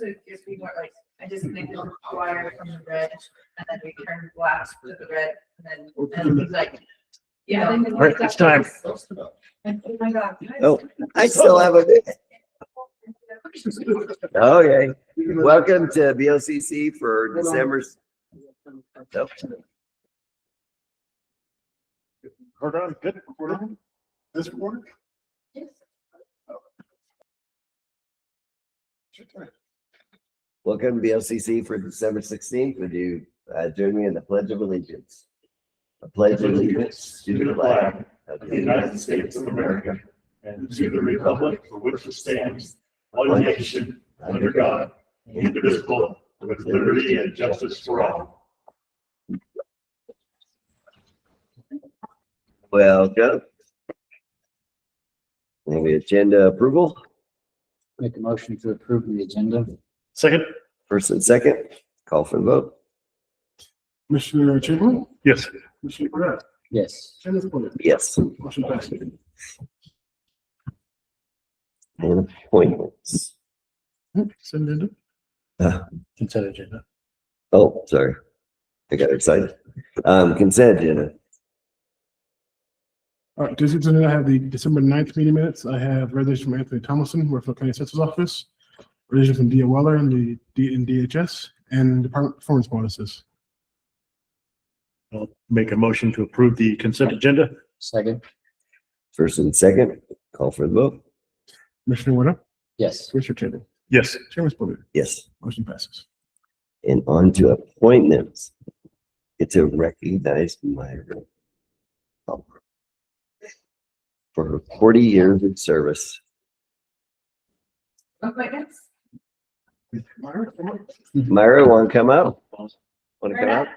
to just be more like, I just make the wire from the red and then we turn black to the red and then it's like, yeah. All right, it's time. Oh my God. Oh, I still have a bit. Okay, welcome to BOCC for December. Nope. Hold on, good. Hold on. This quarter? Welcome to BOCC for December 16th. Would you join me in the Pledge of Allegiance? I pledge allegiance to the flag of the United States of America and to the republic for which it stands, one nation, under God, indivisible, with liberty and justice for all. Welcome. Any agenda approval? Make a motion to approve the agenda. Second? First and second, call for the vote. Commissioner Chamberlain? Yes. Commissioner Brett? Yes. Yes. Motion passes. And appointments. Consent agenda? Uh, Consent agenda. Oh, sorry. I got excited. Consent agenda. All right, this is I have the December 9th meeting minutes. I have resolution from Anthony Thomason, Huerfano County Assessor's Office, resolution from D.O. Weller and the DHS, and department performance bonuses. I'll make a motion to approve the consent agenda. Second. First and second, call for the vote. Commissioner Winter? Yes. Commissioner Chamberlain? Yes. Chairman Spillier? Yes. Motion passes. And on to appointments. It's a recognized Myra for her 40 years of service. Appointments? Myra, want to come out? Want to come out?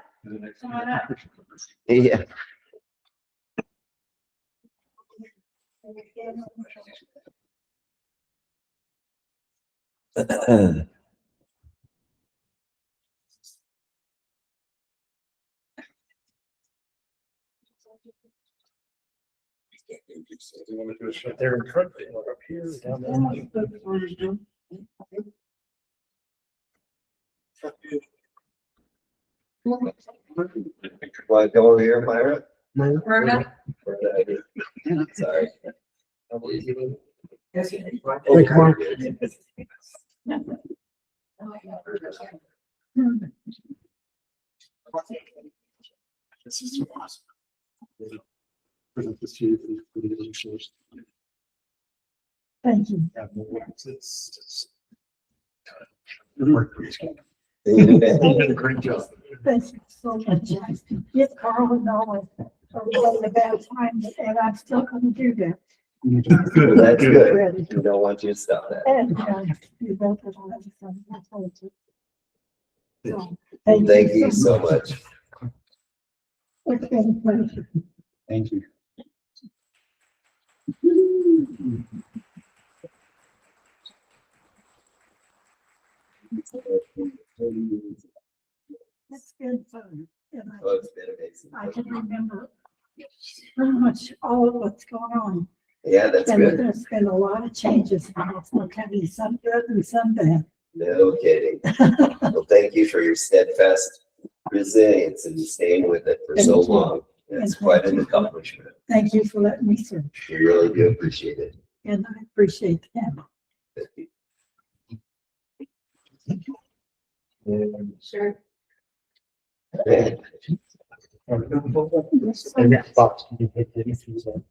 Come on up. Yeah. They're in front, or up here, down there. Want to come over here, Myra? Myrna? Sorry. Hey, come on. This is so awesome. Present this to you for the resolutions. Thank you. You did a great job. Thank you so much. Yes, Carl was always a bad time, and I'm still going to do that. That's good. We don't want you to stop that. And you both have all of them. I told you. So, Thank you so much. It's been a pleasure. Thank you. It's been fun. And Oh, it's been amazing. I can remember pretty much all of what's going on. Yeah, that's And good. there's been a lot of changes in Huerfano County, some good and some bad. No kidding. Well, thank you for your steadfast resilience and staying with it for so Thank you. long. That's quite an accomplishment. Thank you for letting me serve, We really do appreciate it. and I appreciate them. Sure. Box, you hit it.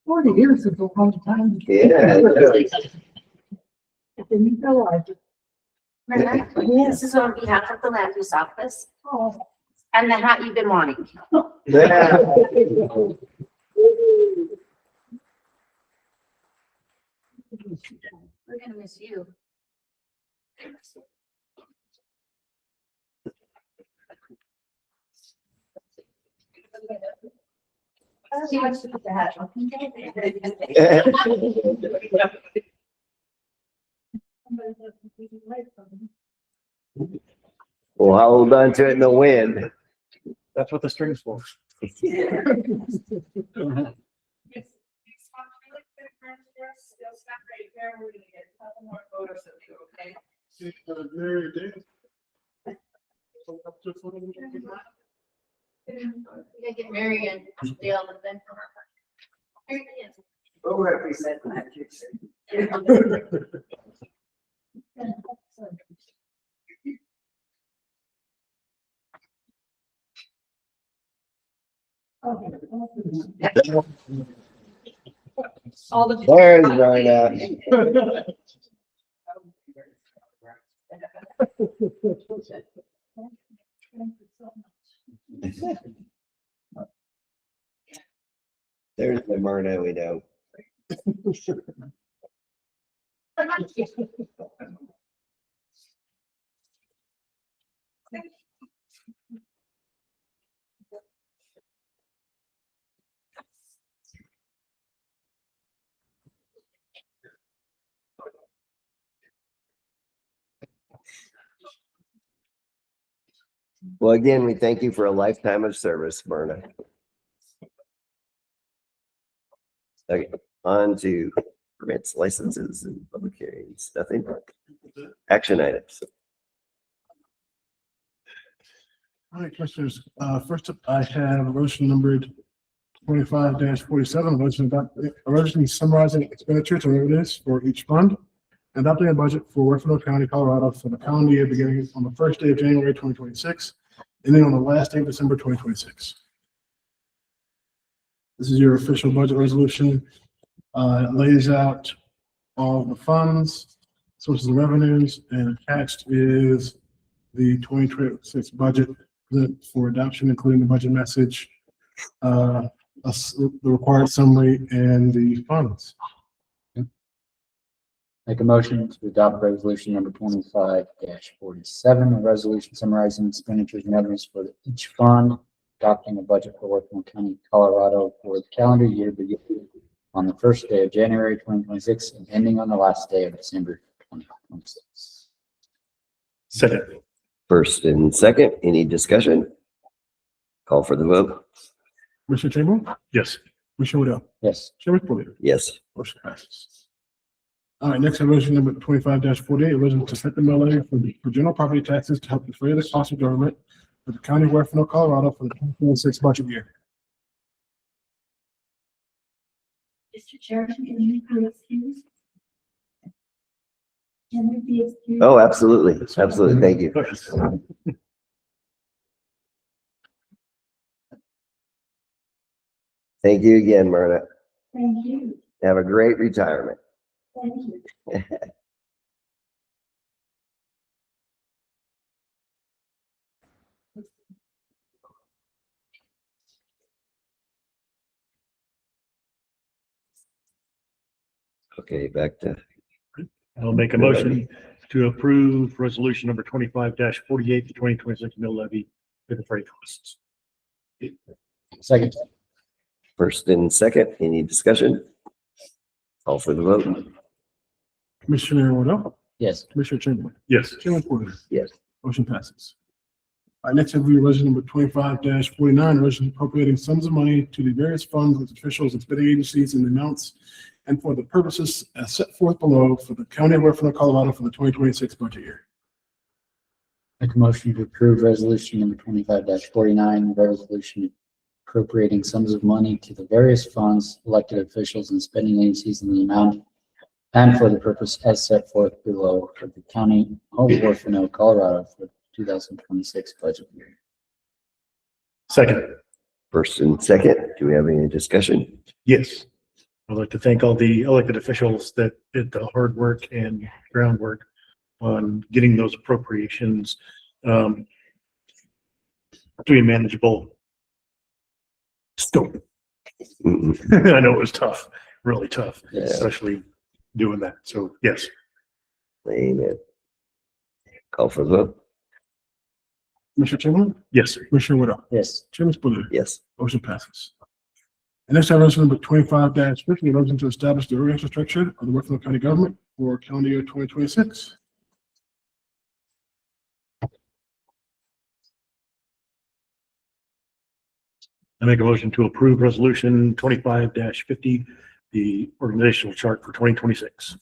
40 years is a long time. Yeah. I didn't realize it. Myrna, this is on behalf of the land use office Oh, and the hat you've been wanting. Yeah. We're gonna miss you. She wants to put the hat on. Well, I'll hold on to it in the wind. That's what the string's for. You'll stop right there. We're gonna get a couple more photos of you, okay? Mary Davis. We gotta get Mary and Dale and then from her. Here it is. We'll represent that. All the. There's Rhonda. There's the Myrna we know. Well, again, we thank you for a lifetime of service, Myrna. Okay, on to permits, licenses, and public hearings. Nothing. Action items. All right, Commissioners, first up, I have a motion numbered 25-47, a resolution summarizing expenditures and revenues for each fund, and adopting a budget for Huerfano County, Colorado for the calendar year beginning on the first day of January 2026, ending on the last day of December 2026. This is your official budget resolution. It lays out all the funds, sources of revenues, and attached is the 2026 budget for adoption, including the budget message, the required summary, and the funds. Make a motion to adopt resolution number 25-47, a resolution summarizing expenditures and revenues for each fund, adopting a budget for Huerfano County, Colorado for the calendar year beginning on the first day of January 2026 and ending on the last day of December 2026. Second. First and second, any discussion? Call for the vote. Commissioner Chamberlain, Yes. Commissioner Waddell, Yes. Chairman Porter, Yes. motion passes. All right, next, resolution number 25-48, a resolution to set the mill levy for general property taxes to help defray the cost of government for the county of Huerfano, Colorado for the 2026 budget year. Mr. Chairman, can you be excused? Can you be excused? Oh, absolutely. Absolutely. Thank you. Thank you again, Myrna. Thank you. Have a great retirement. Thank you. Okay, back to, I'll make a motion to approve resolution number 25-48, the 2026 mill levy for the freight costs. Second. first and second, any discussion? Call for the vote. Commissioner Waddell, Yes. Commissioner Chamberlain, Yes. Chairman Porter, Yes. motion passes. All right, next, I have resolution number 25-49, resolution appropriating sums of money to the various funds, with officials, and spending agencies, and amounts and for the purposes as set forth below for the county of Huerfano, Colorado for the 2026 budget year. Make a motion to approve resolution number 25-49, resolution appropriating sums of money to the various funds, elected officials, and spending agencies in the amount and for the purpose as set forth below for the county of Huerfano, Colorado for the 2026 budget year. Second. First and second, do we have any discussion? Yes. I'd like to thank all the elected officials that did the hard work and groundwork on getting those appropriations to be manageable. Still, I know it was tough, really tough, Yes. especially doing that. So yes. Amen. Call for the vote. Commissioner Chamberlain, Yes. Commissioner Waddell, Yes. Chairman Porter, Yes. motion passes. And next, I have resolution number 25-50, a resolution to establish the organizational structure of the Huerfano County government for calendar year 2026. I make a motion to approve resolution 25-50, the organizational chart for 2026.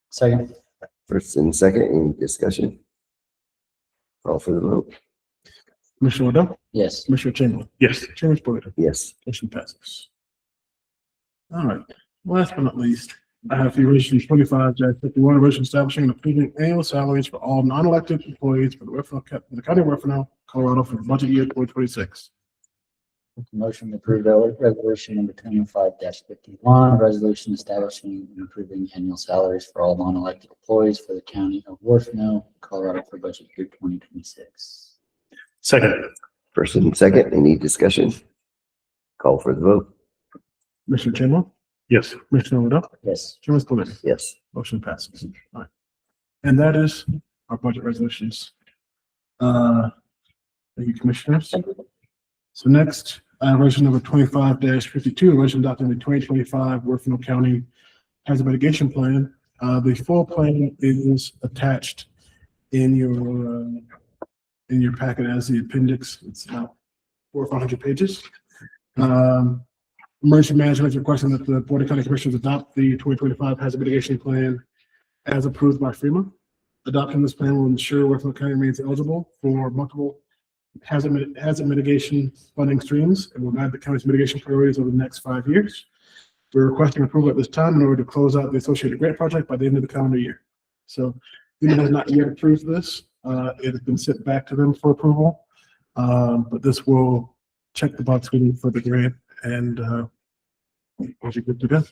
Second. First and second, any discussion? Call for the vote. Commissioner Waddell, Yes. Commissioner Chamberlain, Yes. Chairman Spillier. Yes. Motion passes. All right, last but not least, I have the resolution 25-51, a resolution establishing and approving annual salaries for all non-elected employees for the county of Huerfano, Colorado for the budget year 2026. Motion to approve resolution number 25-51, resolution establishing and approving annual salaries for all non-elected employees for the county of Huerfano, Colorado for budget year 2026. Second. First and second, any discussion? Call for the vote. Commissioner Chamberlain, Yes. Commissioner Waddell, Yes. Chairman Spillier. Yes. Motion passes. All right. And that is our budget resolutions. Thank you, Commissioners. So next, resolution number 25-52, resolution adopting the 2025 Huerfano County Hazard Mitigation Plan. The full plan is attached in your packet as the appendix. It's about 400 or 500 pages. Emergency Management is requesting that the Board of County Commissioners adopt the 2025 Hazard Mitigation Plan as approved by FEMA. Adopting this plan will ensure Huerfano County remains eligible for multiple hazard mitigation funding streams and will guide the county's mitigation priorities over the next 5 years. We're requesting approval at this time in order to close out the associated grant project by the end of the calendar year. So FEMA has not yet approved this. It has been sent back to them for approval. But this will check the box waiting for the grant and we'll be good to go.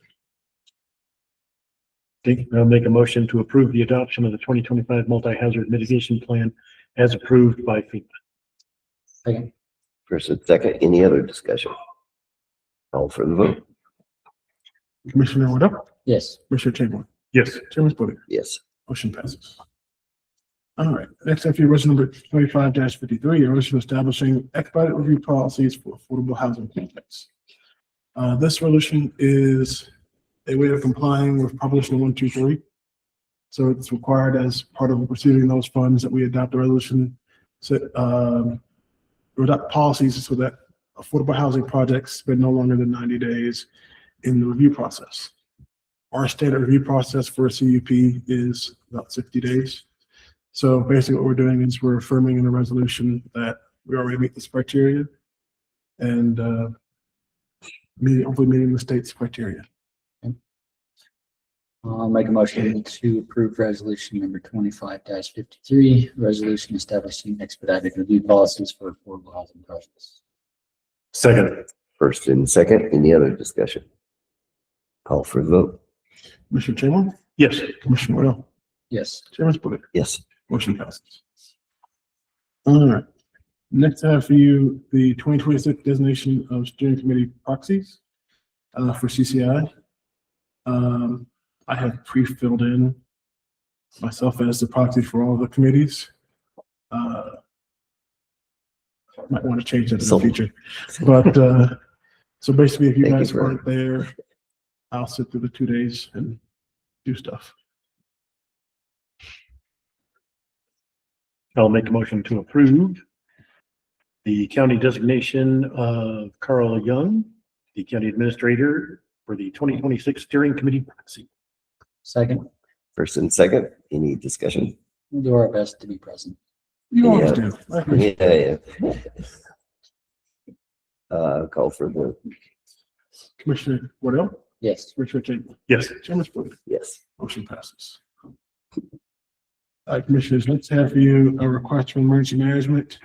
Okay, I'll make a motion to approve the adoption of the 2025 multi-hazard mitigation plan as approved by FEMA. Second. First and second, any other discussion? Call for the vote. Commissioner Waddell, Yes. Commissioner Chamberlain, Yes. Chairman Spillier. Yes. Motion passes. All right, next up, resolution number 25-53, a resolution establishing expedited review policies for affordable housing projects. This resolution is a way of complying with Proposition 123. So it's required as part of receiving those funds that we adopt a resolution, adopt policies so that affordable housing projects spend no longer than 90 days in the review process. Our standard review process for a CUP is about 60 days. So basically what we're doing is we're affirming in the resolution that we already meet this criteria and hopefully meeting the state's criteria. I'll make a motion to approve resolution number 25-53, resolution establishing expedited review policies for affordable housing projects. Second. First and second, any other discussion? Call for the vote. Commissioner Chamberlain, Yes. Commissioner Waddell, Yes. Chairman Spillier. Yes. Motion passes. All right. Next I have for you the 2026 designation of steering committee proxies for CCI. I have pre-filled in myself as the proxy for all the committees. Might want to change that in the future. But so basically, if you Thank you guys for- weren't there, I'll sit through the 2 days and do stuff. I'll make a motion to approve the county designation of Carl Young, the county administrator for the 2026 steering committee proxy. Second. First and second, any discussion? We'll do our best to be present. You Yeah. always do. I appreciate it. Yeah. Call for the, Commissioner Waddell, Yes. Commissioner Chamberlain, Yes. Chairman Spillier. yes. Motion passes. Commissioners, let's have for you a request from emergency management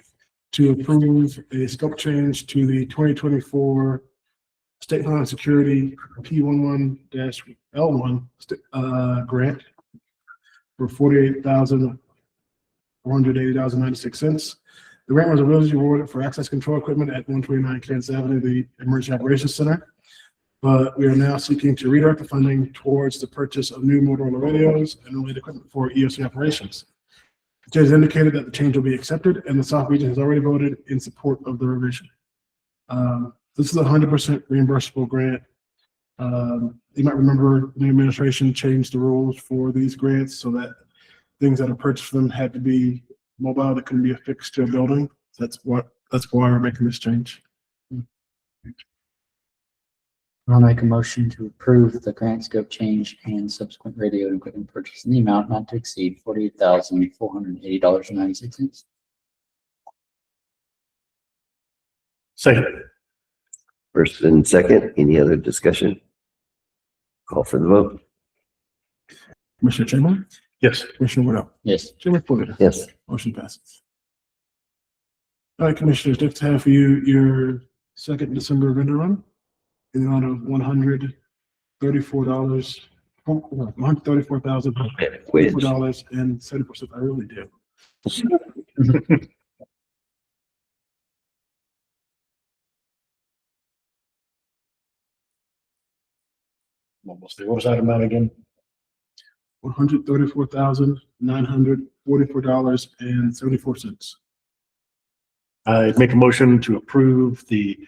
to approve a scope change to the 2024 State Homeland Security P11-L1 grant for $48,480.96. The grant was originally awarded for access control equipment at 129 Kansas Avenue, the Emergency Operations Center. But we are now seeking to redirect the funding towards the purchase of new Motorola radios and related equipment for EOC operations. The judge has indicated that the change will be accepted, and the South Region has already voted in support of the revision. This is a 100% reimbursable grant. You might remember the administration changed the rules for these grants so that things that are purchased from them had to be mobile, that couldn't be affixed to a building. That's why we're making this change. I'll make a motion to approve the grant scope change and subsequent radio and equipment purchase in the amount not to exceed $48,480.96. Second. First and second, any other discussion? Call for the vote. Commissioner Chamberlain, Yes. Commissioner Wood, Yes. Chairman Pluto. Yes. Motion passes. All right, Commissioners, next I have for you your second December vendor run in the amount of $134, Which, $134,034.70. I really do. Almost there. What was that amount again? $134,944.74. I make a motion to approve the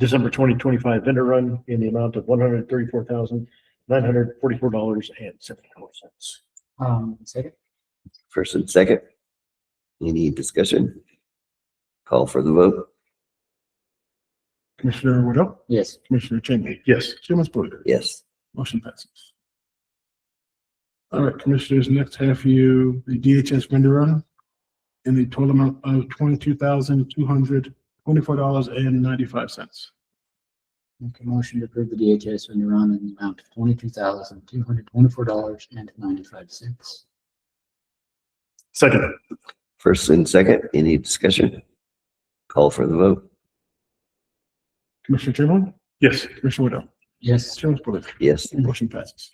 December 2025 vendor run in the amount of $134,944.74. Second. first and second, any discussion? Call for the vote. Commissioner Wood, Yes. Commissioner Chamberlain, Yes. Chairman Pluto. Yes. Motion passes. All right, Commissioners, next I have for you the DHS vendor run in the total amount of $22,224.95. Make a motion to approve the DHS vendor run in the amount of $22,224.95. Second. First and second, any discussion? Call for the vote. Commissioner Chamberlain, Yes. Commissioner Wood, Yes. Chairman Pluto. Yes. Motion passes.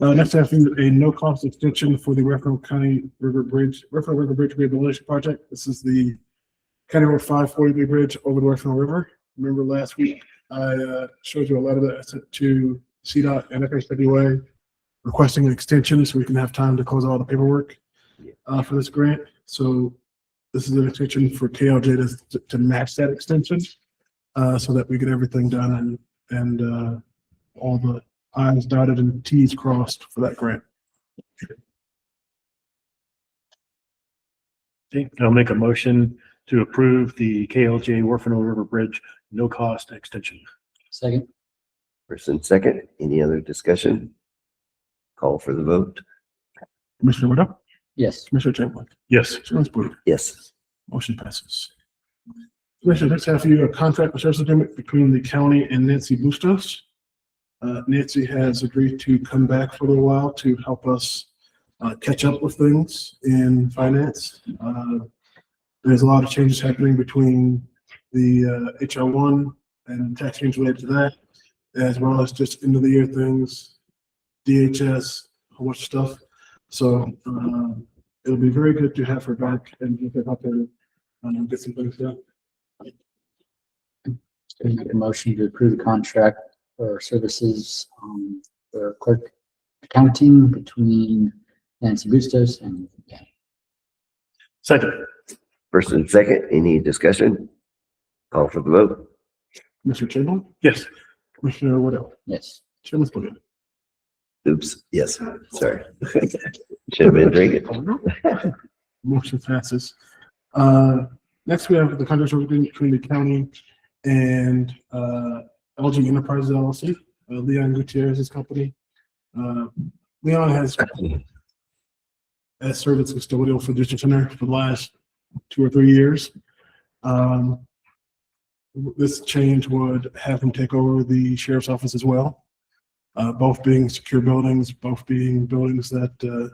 Next I have a no-cost extension for the Huerfano River Bridge Rehabilitation Project. This is the County Road 540 bridge over the Huerfano River. Remember last week, I showed you a letter that I sent to CDOT and FHWA requesting an extension so we can have time to close all the paperwork for this grant. So this is an extension for KLJ to match that extension so that we get everything done and all the I's dotted and T's crossed for that grant. Okay. I'll make a motion to approve the KLJ Huerfano River Bridge no cost extension. Second. First and second, any other discussion? Call for the vote. Commissioner Wood, Yes. Commissioner Chamberlain, Yes. Chairman Pluto. Yes. Motion passes. Commissioner, next I have for you a contract for service agreement between the county and Nancy Bustos. Nancy has agreed to come back for a little while to help us catch up with things in finance. There's a lot of changes happening between the HR1 and tax change related to that, as well as just end of the year things, DHS, a whole bunch of stuff. So it'll be very good to have her back and help her get some things done. Make a motion to approve the contract for services for clerk accounting between Nancy Bustos and Second. First and second, any discussion? Call for the vote. Mr. Chamberlain, Yes. Commissioner Wood, yes. Chairman Pluto. Oops, yes, sorry. Should have been drinking. Motion passes. Next, we have the contract agreement between the county and LG Enterprises LLC, Leon Gutierrez's company. Leon has served as custodial for the district center for the last 2 or 3 years. This change would have him take over the sheriff's office as well. Both being secure buildings, both being buildings that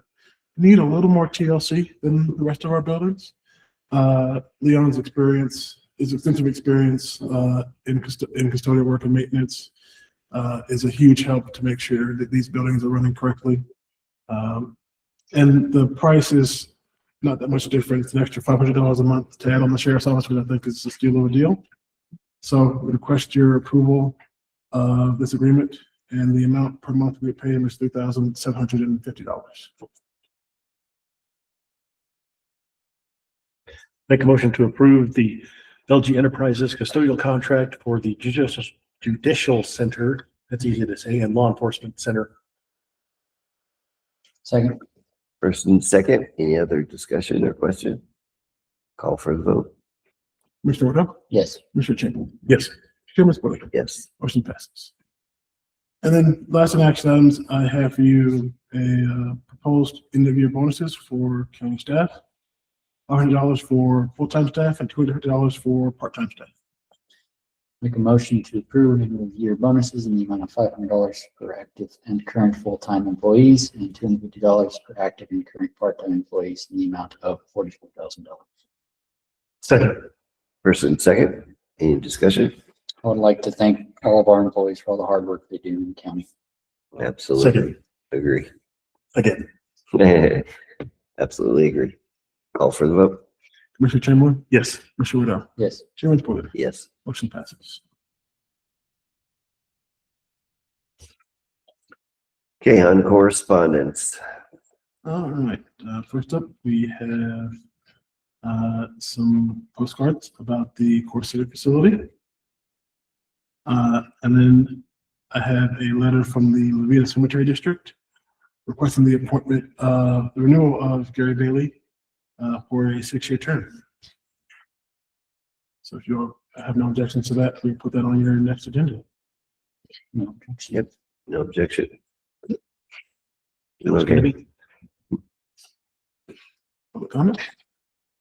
need a little more TLC than the rest of our buildings. Leon's extensive experience in custodial work and maintenance is a huge help to make sure that these buildings are running correctly. And the price is not that much different. It's an extra $500 a month to add on the sheriff's office, which I think is a steal of a deal. So we request your approval of this agreement, and the amount per month we pay him is $3,750. Make a motion to approve the LG Enterprises custodial contract for the judicial center. That's easy to say, and law enforcement center. Second. First and second, any other discussion or question? Call for the vote. Commissioner Woodhull, Yes. Commissioner Chamberlain, Yes. Chairman Spillier. Yes. Motion passes. And then last in action items, I have for you a proposed end of year bonuses for county staff. $100 for full-time staff and $250 for part-time staff. Make a motion to approve end of year bonuses in the amount of $500 for active and current full-time employees and $250 for active and current part-time employees in the amount of $44,000. Second. First and second, any discussion? I would like to thank all of our employees for all the hard work they do in the county. Absolutely. Second. Agree. Again. Absolutely agree. Call for the vote. Commissioner Chamberlain, Yes. Commissioner Woodhull, Yes. Chairman Spillier. Yes. Motion passes. Okay, on correspondence. All right, first up, we have some postcards about the Core City facility. And then I have a letter from the Levita Cemetery District requesting the appointment of the renewal of Gary Bailey for a 6-year term. So if you have no objections to that, we put that on your next agenda. No. Yep, no objection. It was gonna be. Public comment?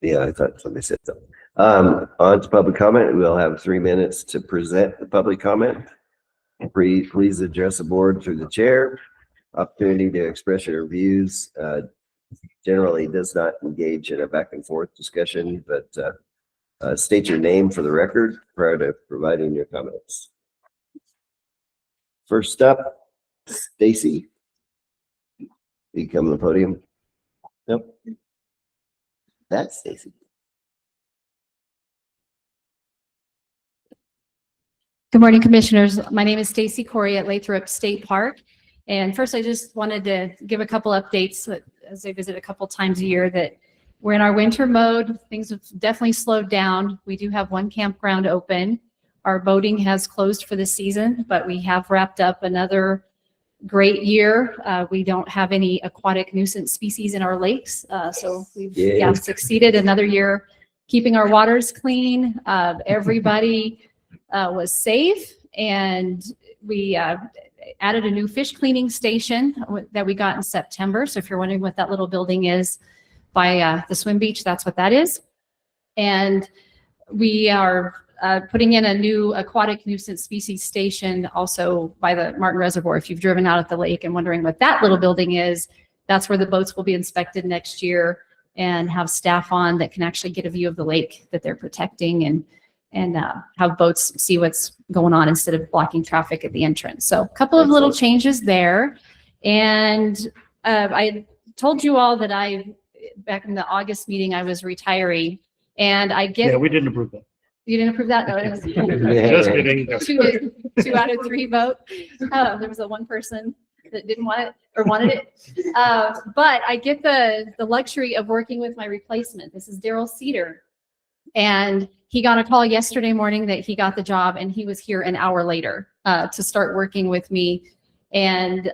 Yeah, I thought somebody said so. On to public comment, we'll have 3 minutes to present the public comment. Please address the board through the chair. Opportunity to express your views. Generally does not engage in a back and forth discussion, but state your name for the record prior to providing your comments. First up, Stacy. You come to the podium. Nope. That's Stacy. Good morning, Commissioners. My name is Stacy Corey at Lathrop State Park. And first, I just wanted to give a couple updates as I visit a couple times a year that we're in our winter mode. Things have definitely slowed down. We do have one campground open. Our boating has closed for the season, but we have wrapped up another great year. We don't have any aquatic nuisance species in our lakes. So we've succeeded another year keeping our waters clean. Everybody was safe, and we added a new fish cleaning station that we got in September. So if you're wondering what that little building is by the swim beach, that's what that is. And we are putting in a new aquatic nuisance species station also by the Martin Reservoir. If you've driven out at the lake and wondering what that little building is, that's where the boats will be inspected next year and have staff on that can actually get a view of the lake that they're protecting and have boats see what's going on instead of blocking traffic at the entrance. So a couple of little changes there. And I told you all that back in the August meeting, I was retiring, and I get. Yeah, we didn't approve that. You didn't approve that? No, it was Just kidding. two out of 3 vote. There was one person that didn't want it or wanted it. But I get the luxury of working with my replacement. This is Daryl Cedar. And he got a call yesterday morning that he got the job, and he was here an hour later to start working with me. And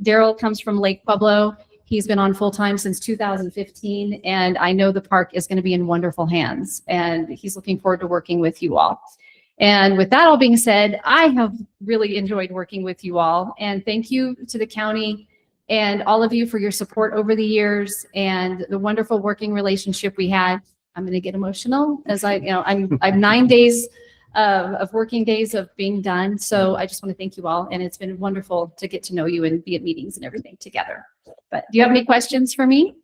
Daryl comes from Lake Pueblo. He's been on full-time since 2015, and I know the park is going to be in wonderful hands, and he's looking forward to working with you all. And with that all being said, I have really enjoyed working with you all, and thank you to the county and all of you for your support over the years and the wonderful working relationship we had. I'm going to get emotional as I'm 9 days of working days of being done. So I just want to thank you all. And it's been wonderful to get to know you and be at meetings and everything together. But do you have any questions for me?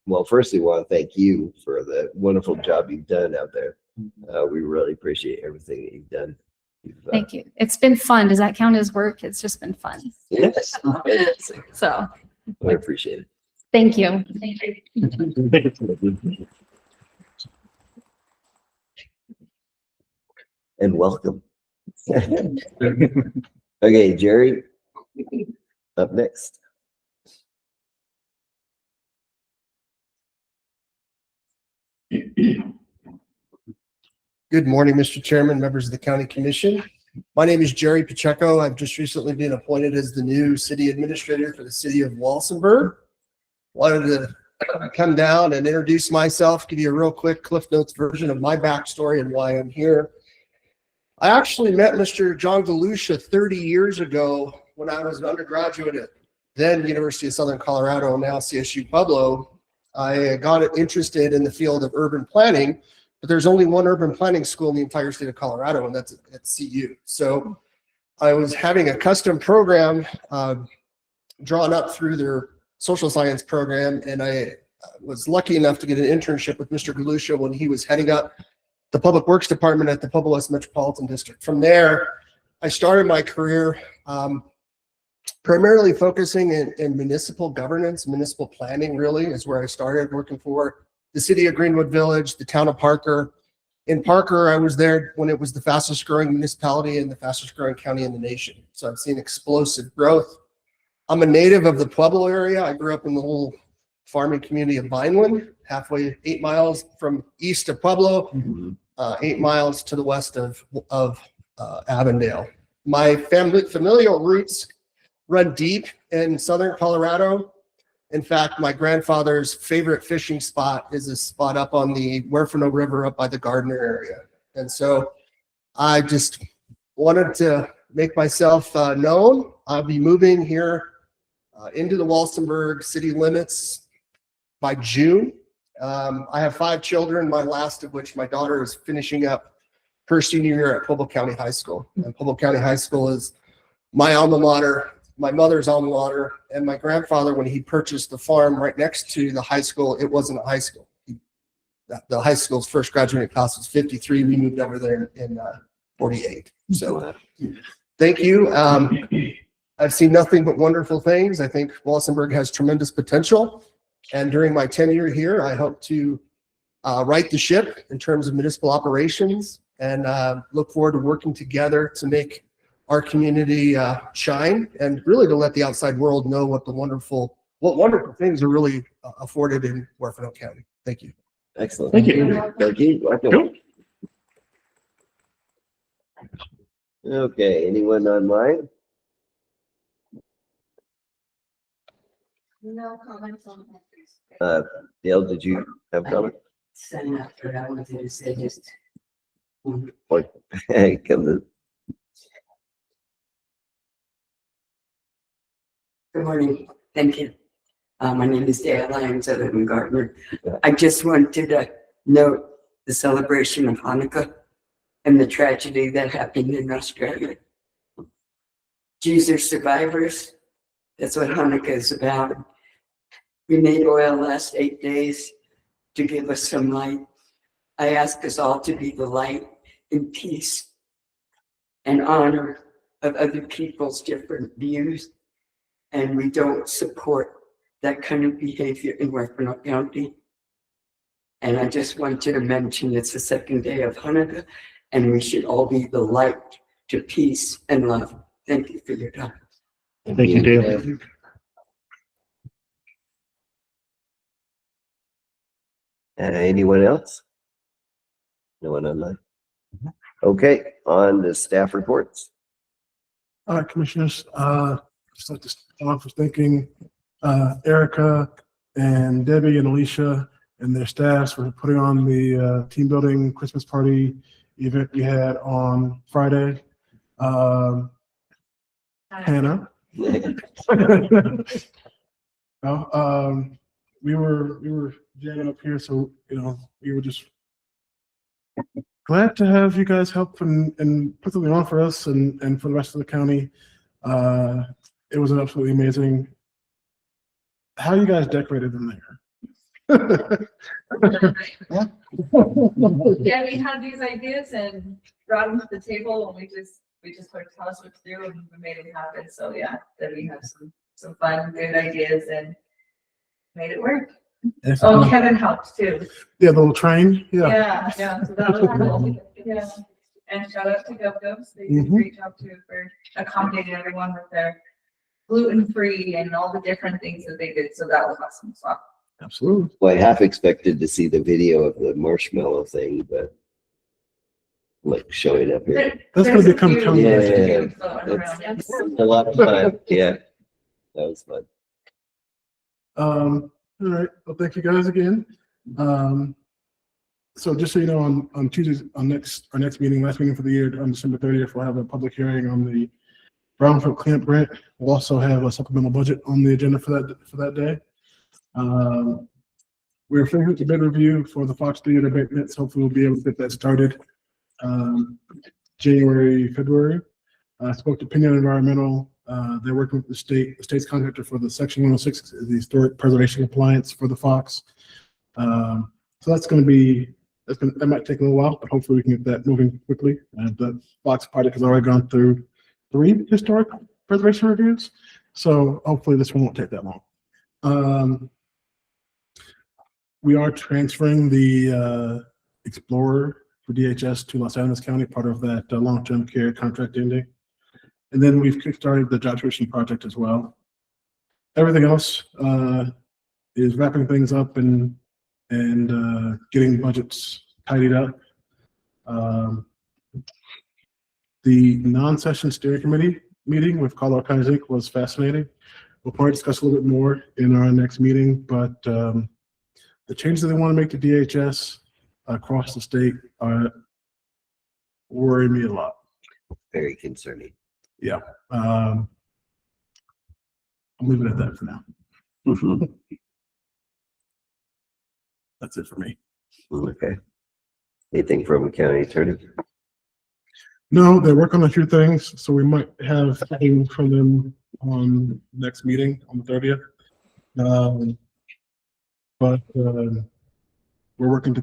Well, firstly, I want to thank you for the wonderful job you've done out there. We really appreciate everything that you've done. Thank you. It's been fun. Does that count as work? It's just been fun. Yes. So I appreciate it. thank you. And welcome. Okay, Jerry, up next. Good morning, Mr. Chairman, members of the County Commission. My name is Jerry Pacheco. I've just recently been appointed as the new city administrator for the city of Walsenburg. Wanted to come down and introduce myself, give you a real quick Cliff Notes version of my backstory and why I'm here. I actually met Mr. John Galusha 30 years ago when I was an undergraduate at then University of Southern Colorado, now CSU Pueblo. I got interested in the field of urban planning, but there's only one urban planning school in the entire state of Colorado, and that's at CU. So I was having a custom program drawn up through their social science program, and I was lucky enough to get an internship with Mr. Galusha when he was heading up the Public Works Department at the Pueblo West Metropolitan District. From there, I started my career primarily focusing in municipal governance, municipal planning really is where I started, working for the city of Greenwood Village, the town of Parker. In Parker, I was there when it was the fastest growing municipality and the fastest growing county in the nation. So I've seen explosive growth. I'm a native of the Pueblo area. I grew up in the little farming community of Vineland, halfway 8 miles from east of Pueblo, 8 miles to the west of Avondale. My familial roots run deep in southern Colorado. In fact, my grandfather's favorite fishing spot is a spot up on the Huerfano River up by the Gardner area. And so I just wanted to make myself known. I'll be moving here into the Walsenburg city limits by June. I have 5 children, my last of which my daughter is finishing up her senior year at Pueblo County High School. And Pueblo County High School is my alma mater, my mother's alma mater, and my grandfather, when he purchased the farm right next to the high school, it wasn't a high school. The high school's first graduating class was 53. We moved over there in 48. So thank you. I've seen nothing but wonderful things. I think Walsenburg has tremendous potential. And during my tenure here, I hope to right the ship in terms of municipal operations and look forward to working together to make our community shine and really to let the outside world know what wonderful things are really afforded in Huerfano County. Thank you. Excellent. Thank you. Thank you. Cool. Okay, anyone online? No comments on that. Dale, did you have a comment? Setting up for I wanted to say just. Hey, come to. Good morning. Thank you. My name is Dale Lyons. I live in Gardner. I just wanted to note the celebration of Hanukkah and the tragedy that happened in Australia. Jews are survivors. That's what Hanukkah is about. We made oil last 8 days to give us some light. I ask us all to be the light and peace and honor of other people's different views. And we don't support that kind of behavior in Huerfano County. And I just wanted to mention it's the second day of Hanukkah, and we should all be the light to peace and love. Thank you for your time. Thank you, Dale. Anyone else? No one online? Okay, on the staff reports. All right, commissioners, just like to start off with thanking Erica and Debbie and Alicia and their staffs for putting on the team building Christmas party event we had on Friday. Hannah. Well, we were jamming up here, so we were just glad to have you guys help and put something on for us and for the rest of the county. It was absolutely amazing how you guys decorated them there. Yeah, we had these ideas and brought them to the table, and we just sort of tossed it through and we made it happen. So yeah, then we have some fun, good ideas and made it work. Oh, Kevin helped too. Yeah, the little train. Yeah. Yeah. So that was cool. Yeah. And shout out to GovGovs. They did a great job too for accommodating everyone with their gluten-free and all the different things that they did. So that was awesome. So Absolutely. Well, I half expected to see the video of the marshmallow thing, but like showing up here. That's going to become coming. Yeah, It's a lot of fun. Yeah, that was fun. All right. Well, thank you guys again. So just so you know, on Tuesday, our next meeting, last meeting for the year, on December 30th, we'll have a public hearing on the Brownfield clamp grant. We'll also have a supplemental budget on the agenda for that day. We're finishing with the bid review for the Fox Theater abatements. Hopefully we'll be able to get that started January, February. I spoke to Pinion Environmental. They're working with the state's contractor for the Section 106, the historic preservation compliance for the Fox. So that's going to be, that might take a little while, but hopefully we can get that moving quickly. And the Fox project has already gone through 3 historic preservation reviews. So hopefully this one won't take that long. We are transferring the Explorer for DHS to Los Angeles County, part of that long-term care contract ending. And then we've kickstarted the job creation project as well. Everything else is wrapping things up and getting budgets tidied up. The non-session steering committee meeting with Colorado County Inc. was fascinating. We'll probably discuss a little bit more in our next meeting, but the changes that they want to make to DHS across the state worry me a lot. Very concerning. Yeah. I'll leave it at that for now. That's it for me. Okay. Anything from the county attorney? No, they're working on a few things, so we might have something from them on next meeting on the 30th. But we're working to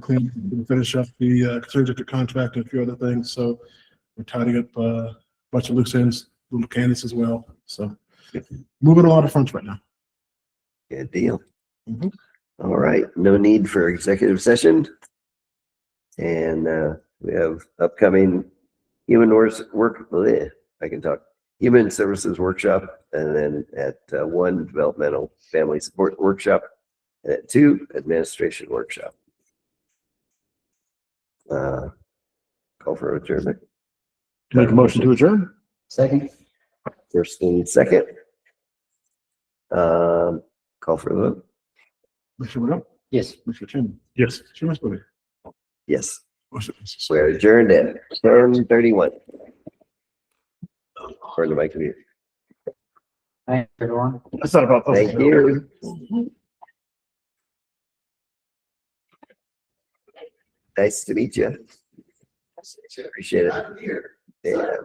finish up the conservator contract and a few other things. So we're tidying up a bunch of loose ends, little candidates as well. So moving a lot of fronts right now. Good deal. Mhm. All right. No need for executive session. And we have upcoming human services workshop, and then at 1 developmental family support workshop, and at 2 administration workshop. Call for adjournment. Make a motion to adjourn? Second? First and second. Call for the vote. Mr. Wood, Yes. Mr. Chin, Yes. Chairman Spillier. Yes. Motion passes. We're adjourned at 10:31. According to my computer. Hi, everyone. That's not about. Thank you. Nice to meet you. Appreciate it. Yeah.